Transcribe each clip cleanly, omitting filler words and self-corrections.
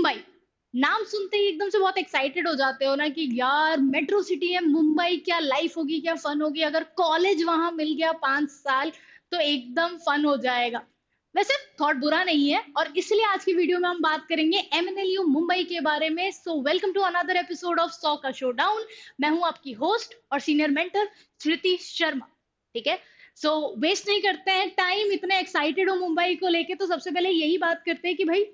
मुंबई। नाम सुनते ही एकदम से बहुत एक्साइटेड हो जाते हो ना कि यार मेट्रो सिटी है मुंबई, क्या लाइफ होगी, क्या फन होगी। अगर कॉलेज वहां मिल गया 5 साल तो एकदम फन हो जाएगा। वैसे थॉट बुरा नहीं है और इसलिए आज की वीडियो में हम बात करेंगे एमएनएलयू मुंबई के बारे में। So welcome to another episode of सौ का शो डाउन। मैं हूं आपकी होस्ट और सीनियर मेंटर श्रुति शर्मा। ठीक है, सो वेस्ट नहीं करते हैं टाइम, इतने एक्साइटेड हो मुंबई को लेके तो सबसे पहले यही बात करते हैं कि भाई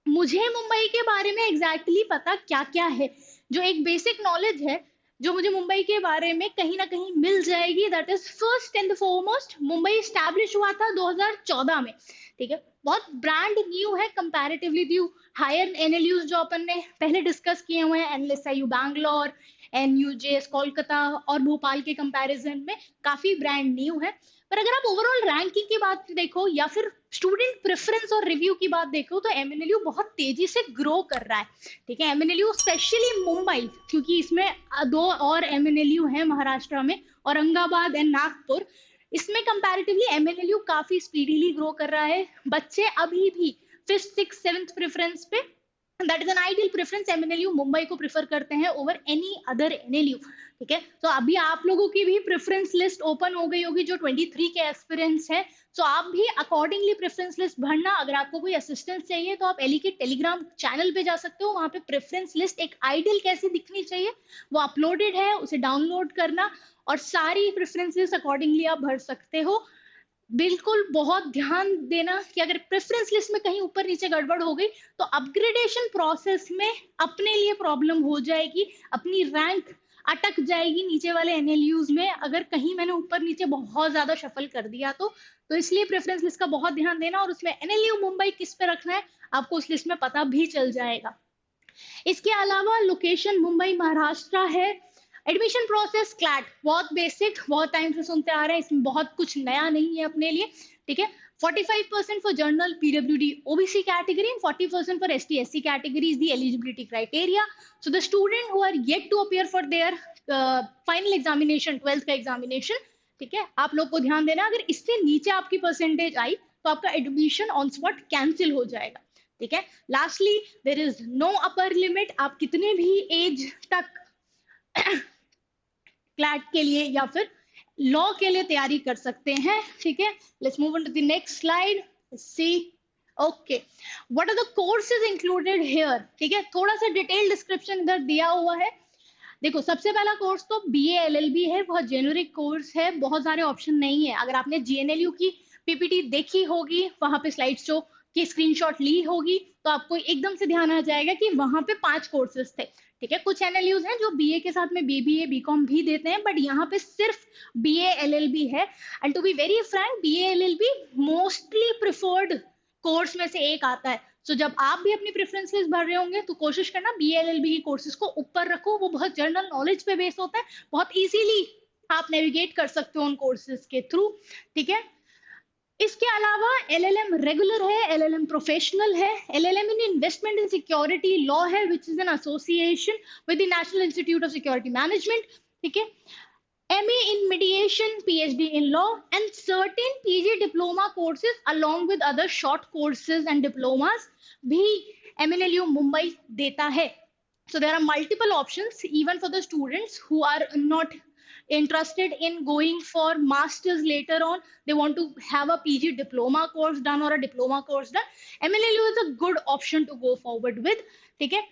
मुझे मुंबई के बारे में एग्जैक्टली exactly पता क्या क्या है। जो एक बेसिक नॉलेज है जो मुझे मुंबई के बारे में कहीं ना कहीं मिल जाएगी, that is first and foremost, Mumbai establish हुआ था 2014 में। ठीक है, बहुत ब्रांड न्यू है कंपैरेटिवली ड्यू हायर एनएलयूज जो अपन ने पहले डिस्कस किए हुए हैं, एनएलएसआईयू बैंगलोर, एनयूजेएस कोलकाता और भोपाल के कंपैरिजन में काफी ब्रांड न्यू है। पर अगर आप ओवरऑल रैंकिंग की बात देखो या फिर स्टूडेंट प्रेफरेंस और रिव्यू की बात देखो तो एमएनएलयू बहुत तेजी से ग्रो कर रहा है। ठीक है, एमएनएलयू स्पेशली मुंबई, क्योंकि इसमें दो और एमएनएलयू हैं महाराष्ट्र में, औरंगाबाद एंड नागपुर। इसमें कंपैरेटिवली एमएनएलयू काफी स्पीडीली ग्रो कर रहा है। बच्चे अभी भी फिफ्थ सिक्स सेवंथ प्रेफरेंस पे, that is an ideal preference, MNLU Mumbai को प्रेफर करते हैं ओवर एनी अदर एनएलयू। ठीक है, तो अभी आप लोगों की भी प्रेफरेंस लिस्ट ओपन हो गई होगी जो 23 के एस्पिरेंट्स है। तो आप भी अकॉर्डिंगली प्रेफरेंस लिस्ट भरना। अगर आपको कोई असिस्टेंस चाहिए तो आप एली के टेलीग्राम चैनल पे जा सकते हो, वहां पे प्रेफरेंस लिस्ट एक आइडियल कैसे दिखनी चाहिए वो अपलोडेड है, उसे डाउनलोड करना और सारी प्रेफरेंसेस अकॉर्डिंगली आप भर सकते हो। बिल्कुल बहुत ध्यान देना कि अगर प्रेफरेंस लिस्ट में कहीं ऊपर नीचे गड़बड़ हो गई तो अपग्रेडेशन प्रोसेस में अपने लिए प्रॉब्लम हो जाएगी, अपनी रैंक अटक जाएगी नीचे वाले एनएलयूज में अगर कहीं मैंने ऊपर नीचे बहुत ज्यादा शफल कर दिया तो इसलिए प्रेफरेंस लिस्ट का बहुत ध्यान देना और उसमें एनएलयू मुंबई किस पे रखना है आपको उस लिस्ट में पता भी चल जाएगा। इसके अलावा लोकेशन मुंबई महाराष्ट्र है। एडमिशन प्रोसेस क्लैट, बहुत बेसिक, बहुत टाइम से सुनते आ रहे हैं, इसमें बहुत कुछ नया नहीं है अपने लिए। ठीक है, 45% for general PWD OBC category and 40% for ST SC category is the eligibility criteria. So the student who are yet to appear for their final examination, 12th का examination, ठीक है, आप लोग को ध्यान देना अगर इससे नीचे आपकी परसेंटेज आई तो आपका एडमिशन ऑन स्पॉट कैंसिल हो जाएगा। ठीक है, lastly there is no upper limit, आप कितने भी एज तक क्लैट के लिए या फिर लॉ के लिए तैयारी कर सकते हैं। ठीक है, let's move on to the next slide. See okay, what are the courses included here. ठीक है, थोड़ा सा डिटेल डिस्क्रिप्शन इधर दिया हुआ है। देखो, सबसे पहला कोर्स तो बीए एलएलबी है, बहुत जेनरिक कोर्स है, बहुत सारे ऑप्शन नहीं है। अगर आपने जीएनएलयू की पीपीटी देखी होगी, वहां पे स्लाइड शो की स्क्रीनशॉट ली होगी तो आपको एकदम से ध्यान आ जाएगा कि वहां पे 5 कोर्सेज थे। ठीक है, कुछ एनएलयूज हैं जो बीए के साथ में बीबीए बीकॉम भी देते हैं, बट यहाँ पे सिर्फ बीए एलएलबी है। And to be very frank, BA LLB mostly preferred course में से एक आता है। तो जब आप भी अपनी प्रेफरेंसेस भर रहे होंगे तो कोशिश करना बीएलएलबी की कोर्सेज को ऊपर रखो, वो बहुत जनरल नॉलेज पे बेस होता है, बहुत इजीली आप नेविगेट कर सकते हो उन कोर्सेज के थ्रू। ठीक है, इसके अलावा एलएलएम रेगुलर है, एलएलएम प्रोफेशनल है, LLM in investment in security law है which is an association with the national institute of security management. ठीक है, MA in mediation, PhD in law, and certain PG diploma courses along with other short courses and diplomas भी MNLU Mumbai देता है। So there are multiple options even for the students who are not interested in going for masters later on. They want to have a PG diploma course done or a diploma course done. MNLU is a good option to go forward with. ठीक है,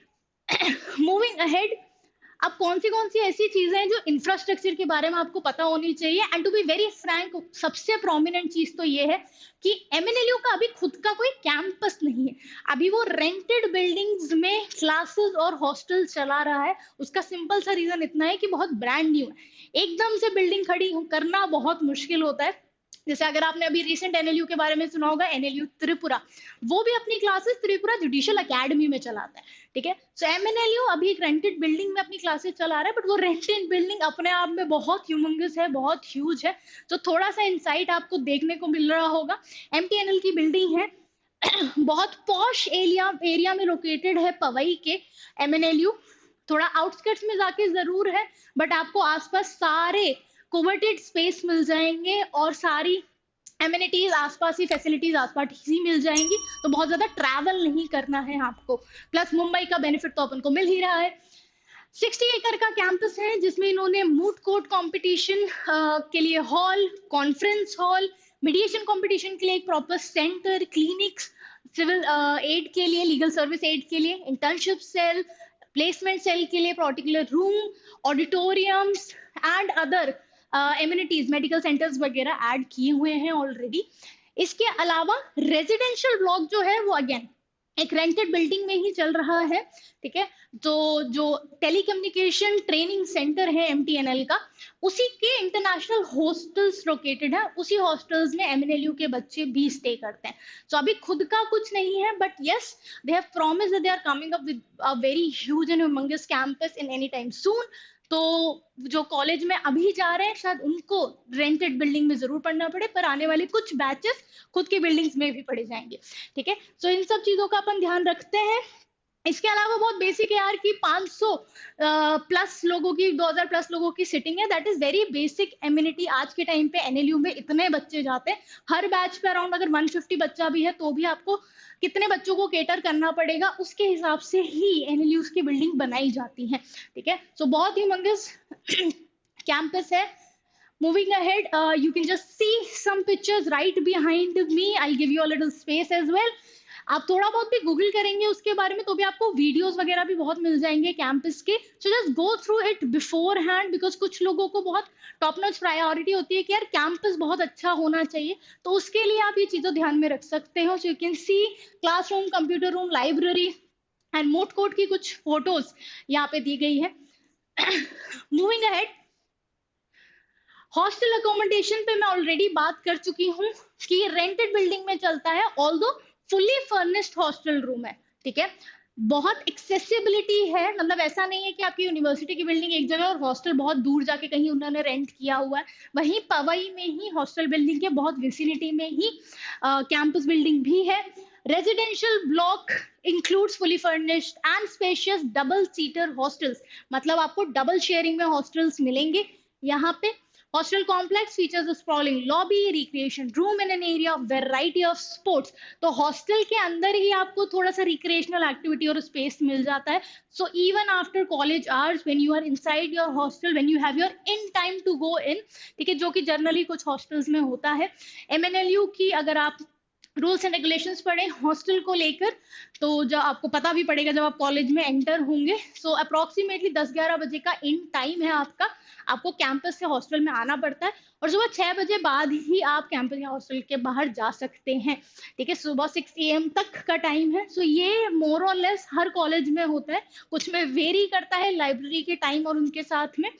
moving ahead, अब कौन सी ऐसी चीजें हैं जो infrastructure के बारे में आपको पता होनी चाहिए। And to be very frank, सबसे प्रोमिनेंट चीज तो ये है कि एमएनएलयू का अभी खुद का कोई कैंपस नहीं है, अभी वो रेंटेड बिल्डिंग्स में क्लासेस और हॉस्टल चला रहा है। उसका सिंपल सा रीजन इतना है कि बहुत ब्रांड न्यू है, एकदम से बिल्डिंग खड़ी करना बहुत मुश्किल होता है। जैसे अगर आपने अभी रिसेंट एनएलयू के बारे में सुना होगा, एनएलयू त्रिपुरा, वो भी अपनी क्लासेस त्रिपुरा जुडिशियल एकेडमी में चलाता है। ठीक है, सो एमएनएलयू अभी एक रेंटेड बिल्डिंग में अपनी क्लासेस चला रहा है, बट वो रेंटेड बिल्डिंग अपने आप में बहुत ह्यूमंगस है, बहुत ह्यूज है। तो थोड़ा सा इंसाइट आपको देखने को मिल रहा होगा। एमटीएनएल की बिल्डिंग है, बहुत पॉश एरिया में लोकेटेड है पवई के एमएनएलयू, थोड़ा आउटस्कर्ट्स में जाके जरूर है, बट आपको आसपास सारे कोवर्टेड स्पेस मिल जाएंगे और सारी एमिनिटीज आसपास ही, फैसिलिटीज आसपास ही मिल जाएंगी, तो बहुत ज्यादा ट्रैवल नहीं करना है आपको। प्लस मुंबई का बेनिफिट तो अपन को मिल ही रहा है। 60 एकड़ का कैंपस है जिसमें इन्होंने मूट कोर्ट कंपटीशन के लिए hall, conference hall, mediation competition के लिए एक proper centre, clinics, civil aid के लिए, लीगल सर्विस एड के लिए, इंटर्नशिप सेल, प्लेसमेंट सेल के लिए particular room, auditoriums and other amenities, medical centres वगैरह ऐड किए हुए हैं ऑलरेडी। इसके अलावा रेजिडेंशियल ब्लॉक जो है वो अगेन एक रेंटेड बिल्डिंग में ही चल रहा है, ठीक है। तो जो टेलीकम्युनिकेशन ट्रेनिंग सेंटर है एमटीएनएल का, उसी के इंटरनेशनल हॉस्टल्स लोकेटेड है, उसी हॉस्टल्स में एमएनएलयू के बच्चे भी स्टे करते हैं। तो अभी खुद का कुछ नहीं है, but yes they have promised that they are coming up with a very huge and humongous campus in any time soon. तो जो कॉलेज में अभी जा रहे हैं शायद उनको रेंटेड बिल्डिंग में जरूर पढ़ना पड़े, पर आने वाले कुछ बैचेस खुद की बिल्डिंग्स में भी पढ़े जाएंगे, ठीक है। सो इन सब चीजों का अपन ध्यान रखते हैं। इसके अलावा बहुत बेसिक है यार कि 500 प्लस लोगों की, 2000 प्लस लोगों की सिटिंग है, that is very basic amenity. आज के टाइम पे एनएलयू में इतने बच्चे जाते हैं, हर बैच पे अराउंड अगर 150 बच्चा भी है तो भी आपको कितने बच्चों को केटर करना पड़ेगा, उसके हिसाब से ही एनएलयू की बिल्डिंग बनाई जाती है, ठीक है। सो बहुत ही मंगस कैंपस है। Moving ahead, you can just see some pictures right behind me. I'll give you a little space as well. आप थोड़ा बहुत भी गूगल करेंगे उसके बारे में तो भी आपको वीडियोस वगैरह भी बहुत मिल जाएंगे कैंपस के। So just go through it before hand, because कुछ लोगों को बहुत टॉप नॉच प्रायोरिटी होती है कि यार कैंपस बहुत अच्छा होना चाहिए, तो उसके लिए आप ये चीजें ध्यान में रख सकते हो। So you can see classroom, computer room, library and मोट कोर्ट की कुछ फोटोज यहाँ पे दी गई है। मूविंग अहेड, हॉस्टल अकोमोडेशन पे मैं ऑलरेडी बात कर चुकी हूँ कि रेंटेड बिल्डिंग में चलता है, although fully furnished hostel room है, ठीक है। बहुत एक्सेसिबिलिटी है, मतलब ऐसा नहीं है कि आपकी यूनिवर्सिटी की बिल्डिंग एक जगह और हॉस्टल बहुत दूर जाके कहीं उन्होंने रेंट किया हुआ है। वहीं पवई में ही हॉस्टल बिल्डिंग के बहुत विसिनिटी में ही कैंपस बिल्डिंग भी है। Residential block includes fully furnished and spacious double seater hostels, मतलब आपको डबल शेयरिंग में हॉस्टल्स मिलेंगे यहाँ पे। Hostel complex features a sprawling lobby, recreation room in an area, variety of sports. तो hostel के अंदर ही आपको थोड़ा सा recreational activity और space मिल जाता है। So even after college hours, when you are inside your hostel, when you have your in time to go in, ठीक है, जो कि जनरली कुछ hostels में होता है। MNLU की अगर आप रूल्स एंड रेगुलेशंस पढ़े हॉस्टल को लेकर, तो जब आपको पता भी पड़ेगा जब आप कॉलेज में एंटर होंगे। सो अप्रोक्सीमेटली 10-11 बजे का इन टाइम है आपका, आपको कैंपस से हॉस्टल में आना पड़ता है, और सुबह 6 बजे बाद ही आप कैंपस या हॉस्टल के बाहर जा सकते हैं, ठीक है। सुबह 6 AM तक का टाइम है। सो ये मोर और लेस हर कॉलेज में होता है, कुछ में वेरी करता है लाइब्रेरी के टाइम और उनके साथ में।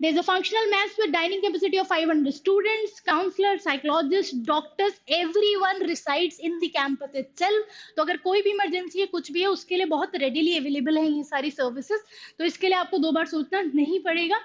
There is a functional mess with dining capacity of 500 students, counselors, psychologists, doctors, everyone resides in the campus itself. तो अगर कोई भी इमरजेंसी है, कुछ भी है, उसके लिए बहुत रेडिली अवेलेबल है ये सारी सर्विसेज, तो इसके लिए आपको 2 बार सोचना नहीं पड़ेगा।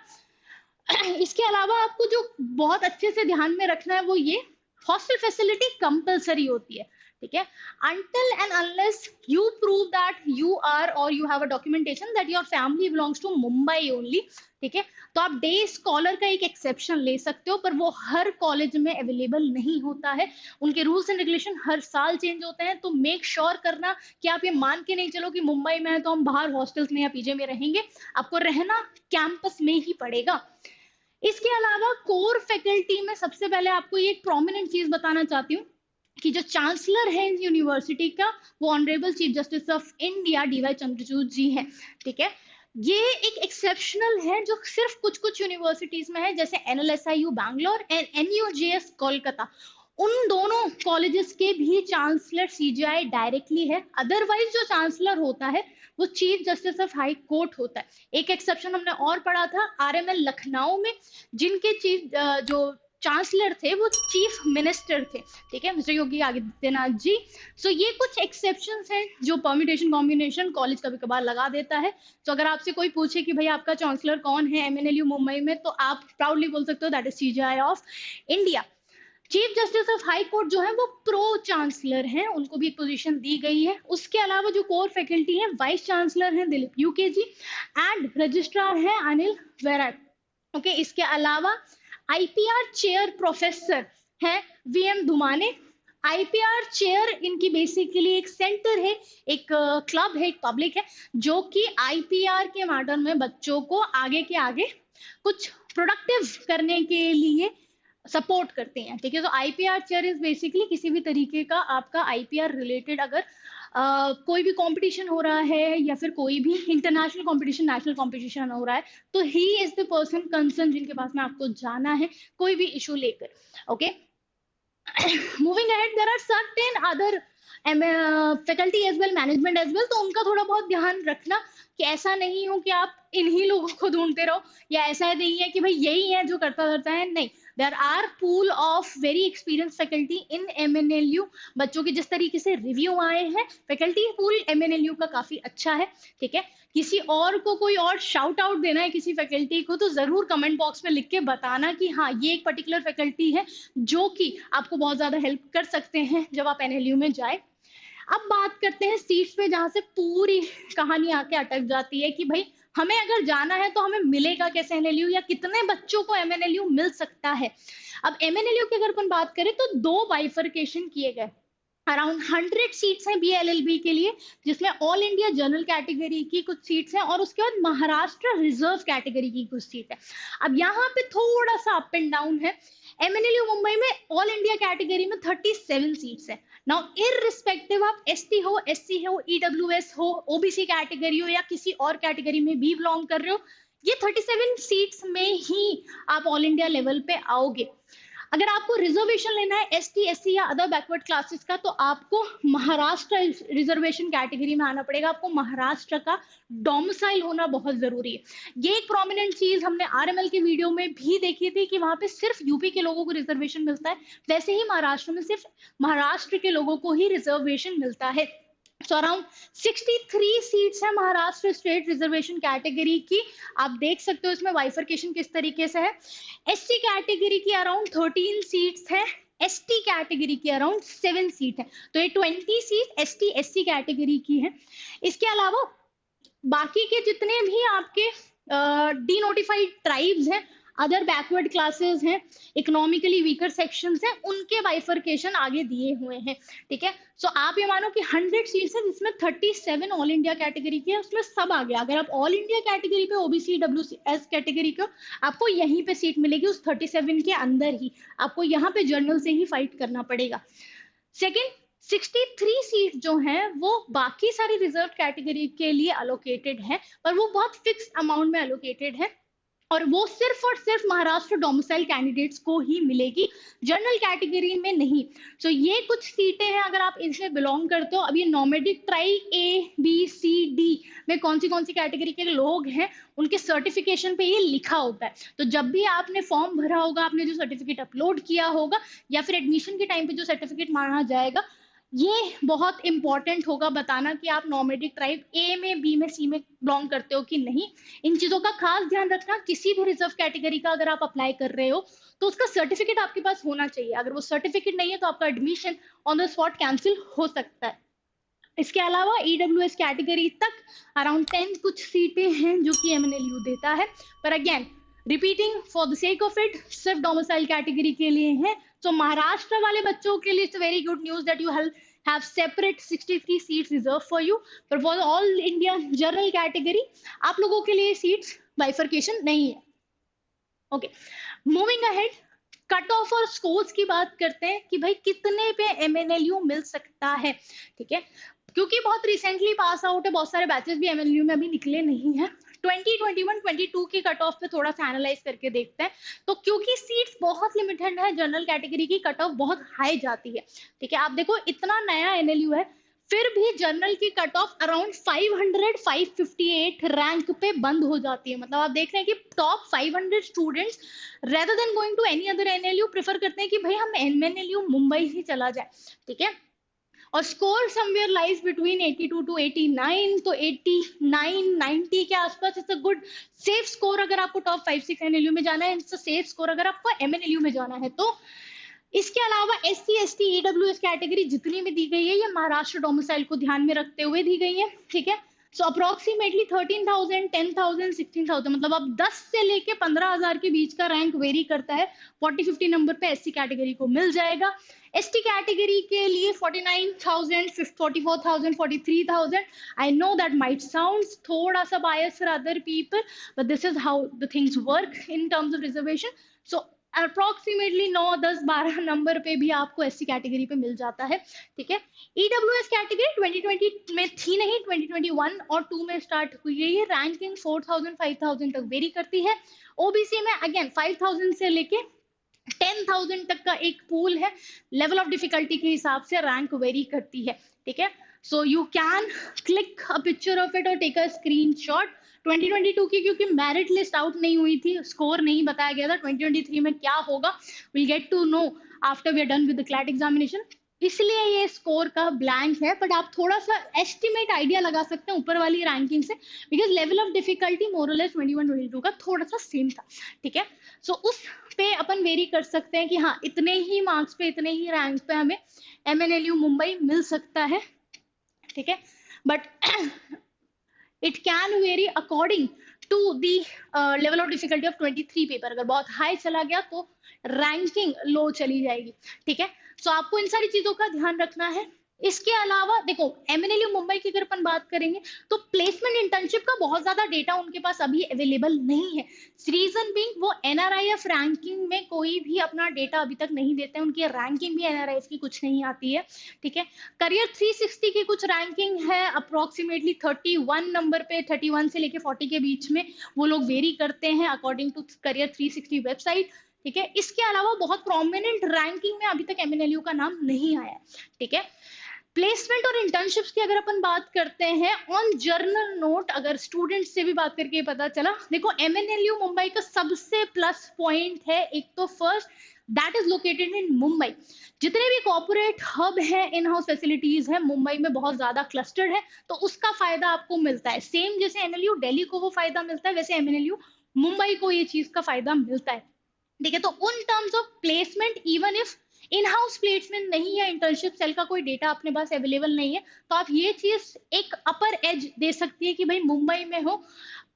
इसके अलावा आपको जो बहुत अच्छे से ध्यान में रखना है वो ये, हॉस्टल फैसिलिटी कंपलसरी होती है, ठीक है। until and unless you prove that you are or you have a documentation that your family belongs to Mumbai only, ठीक है, तो आप डे स्कॉलर का एक एक्सेप्शन ले सकते हो, पर वो हर कॉलेज में अवेलेबल नहीं होता है। उनके रूल्स एंड रेगुलेशन हर साल चेंज होते हैं, तो मेक श्योर करना कि आप ये मान के नहीं चलो कि मुंबई में है तो हम बाहर हॉस्टल्स में या पीजे में रहेंगे, आपको रहना कैंपस में ही पड़ेगा। इसके अलावा कोर फैकल्टी में सबसे पहले आपको ये एक प्रोमिनेंट चीज बताना चाहती हूँ कि जो चांसलर है यूनिवर्सिटी का वो honourable chief justice of India DY Chandrachud ji हैं, ठीक है। ये एक एक्सेप्शनल है जो सिर्फ कुछ कुछ यूनिवर्सिटीज में है, जैसे NLSIU Bangalore and NUJS Kolkata, उन दोनों कॉलेजेस के भी चांसलर CJI डायरेक्टली है। अदरवाइज जो चांसलर होता है वो chief justice of high court होता है। एक एक्सेप्शन हमने और पढ़ा था RML लखनऊ में, जिनके चीफ जो चांसलर थे वो चीफ मिनिस्टर थे, ठीक है, मिस्टर योगी आदित्यनाथ जी। सो ये कुछ एक्सेप्शंस हैं जो परम्यूटेशन कॉम्बिनेशन कॉलेज कभी कभार लगा देता है। तो अगर आपसे कोई पूछे कि भाई आपका चांसलर कौन है MNLU मुंबई में, तो आप प्राउडली बोल सकते हो that is CJI of India. Chief justice of high court जो है वो प्रो चांसलर हैं, उनको भी पोजीशन दी गई है। उसके अलावा जो कोर फैकल्टी है, वाइस चांसलर हैं दिलीप UKG एंड रजिस्ट्रार है अनिल वेरा, ओके। इसके अलावा IPR चेयर प्रोफेसर है वीएम धुमाने। आईपीआर चेयर इनकी बेसिकली एक सेंटर है, एक क्लब है, एक पब्लिक है जो कि आईपीआर के मैटर में बच्चों को आगे के आगे कुछ प्रोडक्टिव करने के लिए सपोर्ट करते हैं। ठीक है, तो आईपीआर चेयर इज बेसिकली किसी भी तरीके का आपका आईपीआर रिलेटेड अगर कोई भी कंपटीशन हो रहा है या फिर कोई भी इंटरनेशनल कंपटीशन, नेशनल कंपटीशन हो रहा है, तो he is the person concern जिनके पास में आपको जाना है कोई भी इशू लेकर। Okay, moving ahead, there are certain other faculty as well, management as well, तो उनका थोड़ा बहुत ध्यान रखना कि ऐसा नहीं हो कि आप इन्हीं लोगों को ढूंढते रहो, या ऐसा नहीं है कि भाई यही है जो करता करता है, नहीं। There are pool of very experience faculty in MNLU. बच्चों के जिस तरीके से रिव्यू आए हैं, फैकल्टी पूल एमएनएलयू का काफी अच्छा है। ठीक है, किसी और को कोई और शाउट आउट देना है किसी फैकल्टी को, तो जरूर कमेंट बॉक्स में लिख के बताना कि हाँ ये एक पर्टिकुलर फैकल्टी है जो कि आपको बहुत ज्यादा हेल्प कर सकते हैं जब आप एनएलयू में जाए। अब बात करते हैं सीट्स पे, जहां से पूरी कहानी आके अटक जाती है कि भाई हमें अगर जाना है तो हमें मिलेगा कैसे एनएलयू, या कितने बच्चों को एमएनएलयू मिल सकता है। अब एमएनएलयू की अगर अपन बात करें तो दो बाइफरकेशन किए गए। अराउंड 100 सीट्स हैं बीएलएलबी के लिए, जिसमें ऑल इंडिया जनरल कैटेगरी की कुछ सीट्स हैं और उसके बाद महाराष्ट्र रिजर्व कैटेगरी की कुछ सीट है। अब यहाँ पे थोड़ा सा अप एंड डाउन है। एमएनएलयू मुंबई में ऑल इंडिया कैटेगरी में 37 सीट्स है। नाउ इररिस्पेक्टिव आप एसटी हो, एससी हो, ईडब्ल्यूएस हो, ओबीसी कैटेगरी हो या किसी और कैटेगरी में भी बिलोंग कर रहे हो, ये 37 सीट्स में ही आप ऑल इंडिया लेवल पे आओगे। अगर आपको रिजर्वेशन लेना है एसटी, एससी या अदर बैकवर्ड क्लासेस का, तो आपको महाराष्ट्र रिजर्वेशन कैटेगरी में आना पड़ेगा। आपको महाराष्ट्र का डोमिसाइल होना बहुत जरूरी है। ये एक प्रोमिनेंट चीज हमने आरएमएल के वीडियो में भी देखी थी कि वहां पे सिर्फ यूपी के लोगों को रिजर्वेशन मिलता है, वैसे ही महाराष्ट्र में सिर्फ महाराष्ट्र के लोगों को ही रिजर्वेशन मिलता है। सो अराउंड 63 सीट्स है महाराष्ट्र स्टेट रिजर्वेशन कैटेगरी की। आप देख सकते हो इसमें बाइफरकेशन किस तरीके से है। एससी कैटेगरी की अराउंड 13 सीट्स है, एसटी कैटेगरी की अराउंड 7 सीट है। तो ये 20 सीट एसटी एससी कैटेगरी की है। इसके अलावा बाकी के जितने भी आपके डी नोटिफाइड ट्राइब्स हैं, अदर बैकवर्ड क्लासेस हैं, इकोनॉमिकली वीकर सेक्शंस हैं, उनके बाइफरकेशन आगे दिए हुए हैं। ठीक है, सो आप ये मानो कि 100 सीट्स है जिसमें 37 ऑल इंडिया कैटेगरी की है, उसमें सब आ गया। अगर आप ऑल इंडिया कैटेगरी पे ओबीसी डब्ल्यूएस कैटेगरी को, आपको यहीं पे सीट मिलेगी उस 37 के अंदर ही। आपको यहाँ पे जर्नल से ही फाइट करना पड़ेगा। सेकेंड, 63 सीट जो हैं वो बाकी सारी रिजर्व कैटेगरी के लिए अलोकेटेड है, पर वो बहुत फिक्स अमाउंट में अलोकेटेड है और वो सिर्फ और सिर्फ महाराष्ट्र डोमिसाइल कैंडिडेट्स को ही मिलेगी, जनरल कैटेगरी में नहीं। सो ये कुछ सीटें हैं अगर आप इसमें बिलोंग करते हो। अब ये nomadic try A B C D में कौन सी कैटेगरी के लोग हैं, उनके सर्टिफिकेशन पे ये लिखा होता है। तो जब भी आपने फॉर्म भरा होगा, आपने जो सर्टिफिकेट अपलोड किया होगा या फिर एडमिशन के टाइम पे जो सर्टिफिकेट मांगा जाएगा, ये बहुत इंपॉर्टेंट होगा बताना कि आप नॉमेडिक ट्राइब ए में, बी में, सी में बिलोंग करते हो कि नहीं। इन चीजों का खास ध्यान रखना। किसी भी रिजर्व कैटेगरी का अगर आप अप्लाई कर रहे हो तो उसका सर्टिफिकेट आपके पास होना चाहिए। अगर वो सर्टिफिकेट नहीं है तो आपका admission on the spot cancel हो सकता है। इसके अलावा ईडब्ल्यूएस कैटेगरी तक अराउंड 10 कुछ सीटें हैं जो कि एमएनएलयू देता है, पर again repeating for the sake of it, सिर्फ डोमिसाइल कैटेगरी के लिए है। तो महाराष्ट्र वाले बच्चों के लिए it's very good news that you have separate 63 seats reserved for you, but for all India general category आप लोगों के लिए सीट्स बाइफरकेशन नहीं है। Okay, moving ahead, cut off और स्कोर्स की बात करते हैं कि भाई कितने पे एमएनएलयू मिल सकता है। ठीक है, क्योंकि बहुत रिसेंटली पास आउट है, बहुत सारे बैचेस भी एमएनएलयू में अभी निकले नहीं है। 2021-22 की कट ऑफ पे थोड़ा सा एनालाइज करके देखते हैं। तो क्योंकि सीट्स बहुत लिमिटेड है, जनरल कैटेगरी की कट ऑफ बहुत हाई जाती है। ठीक है, आप देखो इतना नया एनएलयू है, फिर भी जनरल की कट ऑफ अराउंड 558 रैंक पे बंद हो जाती है। मतलब आप देख रहे हैं कि top 500 students rather than going to any other NLU prefer करते हैं कि भाई हम एमएनएलयू मुंबई ही चला जाए। ठीक है, और score somewhere lies between 82 to 89, तो 89-90 के आसपास it's a good safe score अगर आपको टॉप 5-6 एनएलयू में जाना है। इट्स अ सेफ स्कोर अगर आपको एमएनएलयू में जाना है तो। इसके अलावा एससी, एसटी, ईडब्ल्यूएस कैटेगरी जितनी भी दी गई है ये महाराष्ट्र डोमिसाइल को ध्यान में रखते हुए दी गई है। ठीक है, सो अप्रोक्सीमेटली 13,000, 10,000, 16,000, मतलब अब 10 से लेके 15,000 के बीच का रैंक वेरी करता है। 40-50 नंबर पे एससी कैटेगरी को मिल जाएगा। एसटी कैटेगरी के लिए 49,000, 44,000, 43,000। I know that might sound थोड़ा सा bias for other people, but this is how the things work in terms of reservation. So approximately 9, 10, 12 number पे भी आपको एससी कैटेगरी पे मिल जाता है। ठीक है। ईडब्ल्यूएस कैटेगरी 2020 में थी नहीं, 2021 और 2 में स्टार्ट हुई है। ये रैंकिंग 4,000, 5,000 तक वेरी करती है। ओबीसी में अगेन 5,000 से लेके 10,000 तक का एक पूल है। लेवल ऑफ डिफिकल्टी के हिसाब से रैंक वेरी करती है। ठीक है। So you can click a picture of it और टेक अ स्क्रीनशॉट। 2022 की क्योंकि मेरिट लिस्ट आउट नहीं हुई थी, स्कोर नहीं बताया गया था 2023 में क्या होगा, will get to know after we are done with the CLAT examination, इसलिए ये स्कोर का ब्लैंक है। बट आप थोड़ा सा एस्टिमेट आइडिया लगा सकते हैं ऊपर वाली रैंकिंग से, बिकॉज लेवल ऑफ डिफिकल्टी मोरलेस 21-22 का थोड़ा सा सेम था। ठीक है। सो उस पे अपन वेरी कर सकते हैं कि हाँ इतने ही मार्क्स पे, इतने ही रैंक पे हमें एमएनएलयू मुंबई मिल सकता है। ठीक है। But it can vary according to the level of difficulty of 23 paper. अगर बहुत हाई चला गया तो रैंकिंग लो चली जाएगी। ठीक है। सो आपको इन सारी चीजों का ध्यान रखना है। इसके अलावा देखो एमएनएलयू मुंबई की अगर अपन बात करेंगे तो प्लेसमेंट इंटर्नशिप का बहुत ज्यादा डेटा उनके पास अभी अवेलेबल नहीं है। रीजन बीइंग वो एनआरआईएफ रैंकिंग में कोई भी अपना डेटा अभी तक नहीं देते हैं, उनकी रैंकिंग भी एनआरआईएफ की कुछ नहीं आती है। ठीक है। करियर 360 की कुछ रैंकिंग है अप्रोक्सीमेटली 31 नंबर पे, 31 से लेके 40 के बीच में वो लोग वेरी करते हैं अकॉर्डिंग टू करियर 360 वेबसाइट। ठीक है। इसके अलावा बहुत प्रोमिनेंट रैंकिंग में अभी तक एमएनएलयू का नाम नहीं आया है। ठीक है। प्लेसमेंट और इंटर्नशिप्स की अगर अपन बात करते हैं ऑन जर्नल नोट, अगर स्टूडेंट्स से भी बात करके पता चला, देखो एमएनएलयू मुंबई का सबसे प्लस पॉइंट है एक तो first that is located in Mumbai. जितने भी कॉर्पोरेट हब है, इन हाउस फैसिलिटीज है मुंबई में बहुत ज्यादा क्लस्टर्ड है, तो उसका फायदा आपको मिलता है। सेम जैसे एनएलयू दिल्ली को वो फायदा मिलता है, वैसे एमएनएलयू मुंबई को ये चीज का फायदा मिलता है। ठीक है। तो उन terms of placement even if in house placement नहीं है, इंटर्नशिप सेल का कोई डेटा अपने पास अवेलेबल नहीं है, तो आप ये चीज एक अपर एज दे सकती है कि भाई मुंबई में हो,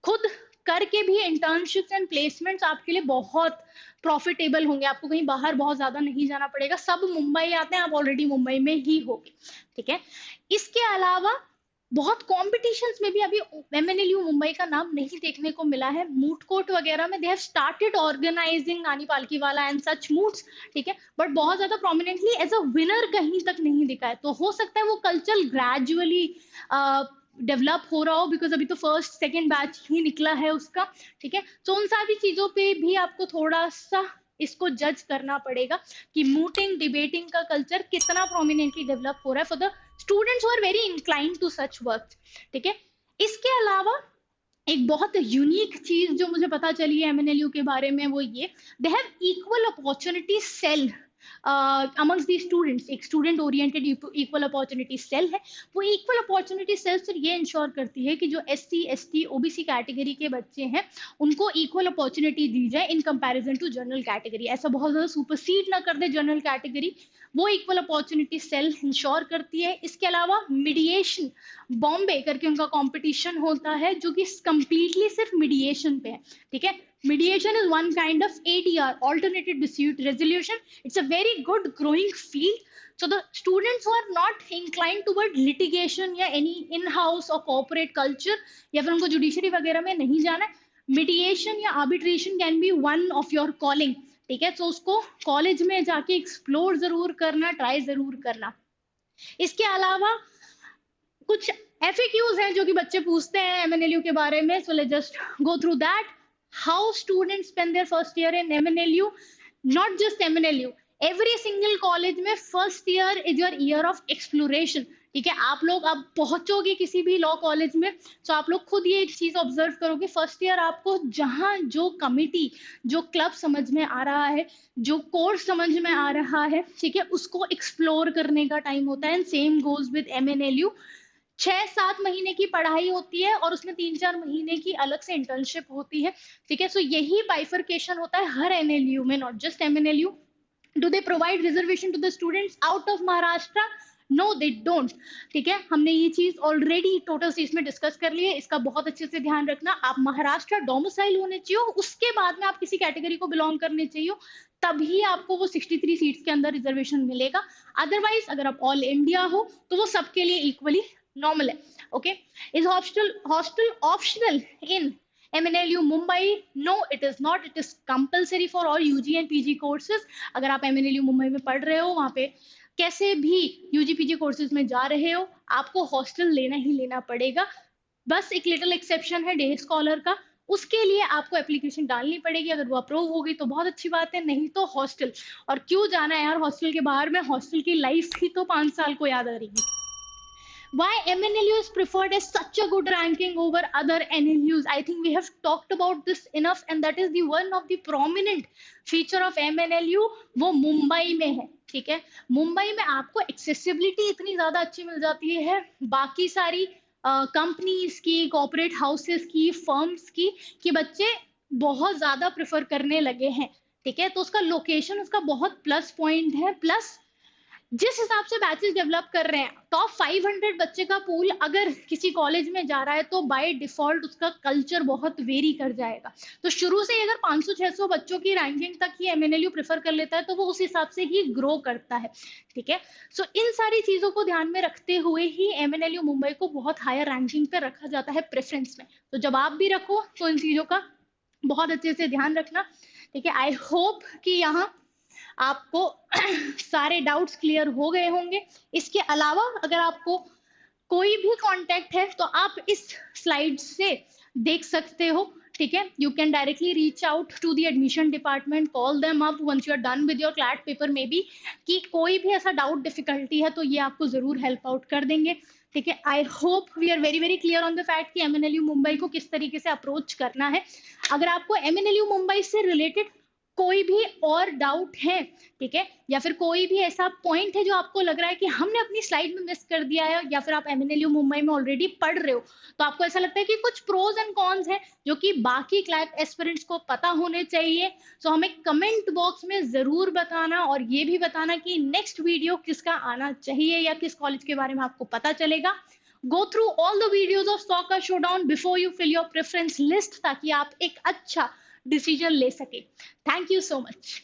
खुद करके भी इंटर्नशिप्स एंड प्लेसमेंट्स आपके लिए बहुत प्रॉफिटेबल होंगे। आपको कहीं बाहर बहुत ज्यादा नहीं जाना पड़ेगा, सब मुंबई आते हैं, आप ऑलरेडी मुंबई में ही होगे। ठीक है। इसके अलावा बहुत कॉम्पिटिशन्स में भी अभी एमएनएलयू मुंबई का नाम नहीं देखने को मिला है। मूट कोर्ट वगैरह में दे हैव स्टार्टेड ऑर्गेनाइजिंग नानी पालकी वाला एंड सच मूट्स। ठीक है। बट बहुत ज्यादा प्रोमिनेंटली एज अ विनर कहीं तक नहीं दिखा है, तो हो सकता है वो कल्चर ग्रेजुअली डेवलप हो रहा हो, बिकॉज अभी तो फर्स्ट सेकेंड बैच ही निकला है उसका। ठीक है। तो उन सारी चीजों पे भी आपको थोड़ा सा इसको जज करना पड़ेगा कि मूटिंग डिबेटिंग का कल्चर कितना प्रोमिनेंटली डेवलप हो रहा है for the students who are very inclined to such work. ठीक है। इसके अलावा एक बहुत यूनिक चीज जो मुझे पता चली है एमएनएलयू के बारे में, वो ये they have equal opportunity cell amongst the students. एक student oriented equal opportunity cell है। वो इक्वल अपॉर्चुनिटी सेल सिर्फ ये इंश्योर करती है कि जो एससी एसटी ओबीसी कैटेगरी के बच्चे हैं उनको इक्वल अपॉर्चुनिटी दी जाए in comparison to general category. ऐसा बहुत ज्यादा सुपरसीड ना कर दे जनरल कैटेगरी, वो इक्वल अपॉर्चुनिटी सेल इंश्योर करती है। इसके अलावा मीडिएशन बॉम्बे करके उनका कंपटीशन होता है जो कि कंप्लीटली सिर्फ मीडिएशन पे है। ठीक है। mediation is one kind of ADR, alternative dispute resolution. It's a very good growing field. So the students who are not inclined toward litigation या any in-house or corporate culture या फिर उनको judiciary वगैरह में नहीं जाना है, mediation या arbitration can be one of your calling. ठीक है। तो उसको कॉलेज में जाके एक्सप्लोर जरूर करना, ट्राई जरूर करना। इसके अलावा कुछ FAQs हैं जो कि बच्चे पूछते हैं एमएनएलयू के बारे में, so let's just go through that. How students spend their first year in MNLU? Not just MNLU, every single college में first year is your year of exploration. ठीक है। आप लोग अब पहुंचोगे किसी भी लॉ कॉलेज में, तो आप लोग खुद ये एक चीज ऑब्जर्व करोगे, फर्स्ट ईयर आपको जहां जो कमिटी, जो क्लब समझ में आ रहा है, जो कोर्स समझ में आ रहा है, ठीक है, उसको एक्सप्लोर करने का टाइम होता है। And same goes with MNLU। 6-7 महीने की पढ़ाई होती है और उसमें 3-4 महीने की अलग से इंटर्नशिप होती है। ठीक है। सो यही बाइफर्केशन होता है हर एनएलयू में, not just MNLU. Do they provide reservation to the students out of Maharashtra? No they don't. ठीक है, हमने ये चीज ऑलरेडी टोटल सीट्स में डिस्कस कर ली है, इसका बहुत अच्छे से ध्यान रखना। आप महाराष्ट्र डोमिसाइल होने चाहिए, उसके बाद में आप किसी कैटेगरी को बिलोंग करने चाहिए, तभी आपको वो 63 सीट्स के अंदर रिजर्वेशन मिलेगा। अदरवाइज अगर आप ऑल इंडिया हो तो वो सबके लिए इक्वली नॉर्मल है। Okay, is hostel optional in MNLU Mumbai? No, it is not. It is compulsory for all UG and PG courses. अगर आप MNLU मुंबई में पढ़ रहे हो, वहाँ पे कैसे भी UG PG कोर्सेज में जा रहे हो, आपको हॉस्टल लेना ही लेना पड़ेगा। बस एक लिटिल एक्सेप्शन है डे स्कॉलर का, उसके लिए आपको एप्लीकेशन डालनी पड़ेगी। अगर वो अप्रूव हो गई तो बहुत अच्छी बात है, नहीं तो हॉस्टल। और क्यों जाना है यार हॉस्टल के बाहर में, हॉस्टल की लाइफ ही तो 5 साल को याद आ रही है। Why MNLU is preferred as such a good ranking over other NLUs? I think we have talked about this enough, and that is the one of the prominent feature of MNLU, वो मुंबई में है। ठीक है, मुंबई में आपको accessibility इतनी ज्यादा अच्छी मिल जाती है बाकी सारी कंपनीज की, कॉर्पोरेट हाउसेस की, फर्म्स की, कि बच्चे बहुत ज्यादा प्रेफर करने लगे हैं। ठीक है, तो उसका लोकेशन उसका बहुत प्लस पॉइंट है। प्लस जिस हिसाब से बैचेस डेवलप कर रहे हैं, टॉप 500 बच्चे का पूल अगर किसी कॉलेज में जा रहा है तो बाय डिफॉल्ट उसका कल्चर बहुत वेरी कर जाएगा। तो शुरू से अगर 500-600 बच्चों की रैंकिंग तक ही MNLU प्रेफर कर लेता है तो वो उस हिसाब से ही ग्रो करता है। ठीक है, सो इन सारी चीजों को ध्यान में रखते हुए ही MNLU मुंबई को बहुत हायर रैंकिंग पे रखा जाता है प्रेफरेंस में। तो जब आप भी रखो तो इन चीजों का बहुत अच्छे से ध्यान रखना। ठीक है, आई होप कि यहाँ आपको सारे डाउट्स क्लियर हो गए होंगे। इसके अलावा अगर आपको कोई भी कांटेक्ट है तो आप इस स्लाइड से देख सकते हो। ठीक है, you can directly reach out to the admission department, call them up once you are done with your CLAT paper में भी, कि कोई भी ऐसा डाउट डिफिकल्टी है तो ये आपको जरूर हेल्प आउट कर देंगे। ठीक है, I hope we are very very clear on the fact कि MNLU मुंबई को किस तरीके से अप्रोच करना है। अगर आपको MNLU मुंबई से रिलेटेड कोई भी और डाउट है, ठीक है, या फिर कोई भी ऐसा पॉइंट है जो आपको लग रहा है कि हमने अपनी स्लाइड में मिस कर दिया है, या फिर आप MNLU मुंबई में ऑलरेडी पढ़ रहे हो तो आपको ऐसा लगता है कि कुछ प्रोज एंड कॉन्स हैं जो कि बाकी क्लैट एस्पिरेंट्स को पता होने चाहिए, तो हमें कमेंट बॉक्स में जरूर बताना, और ये भी बताना कि नेक्स्ट वीडियो किसका आना चाहिए या किस कॉलेज के बारे में आपको पता चलेगा। Go through all the videos of soccer showdown before you fill your preference list, ताकि आप एक अच्छा डिसीजन ले सके। Thank you so much.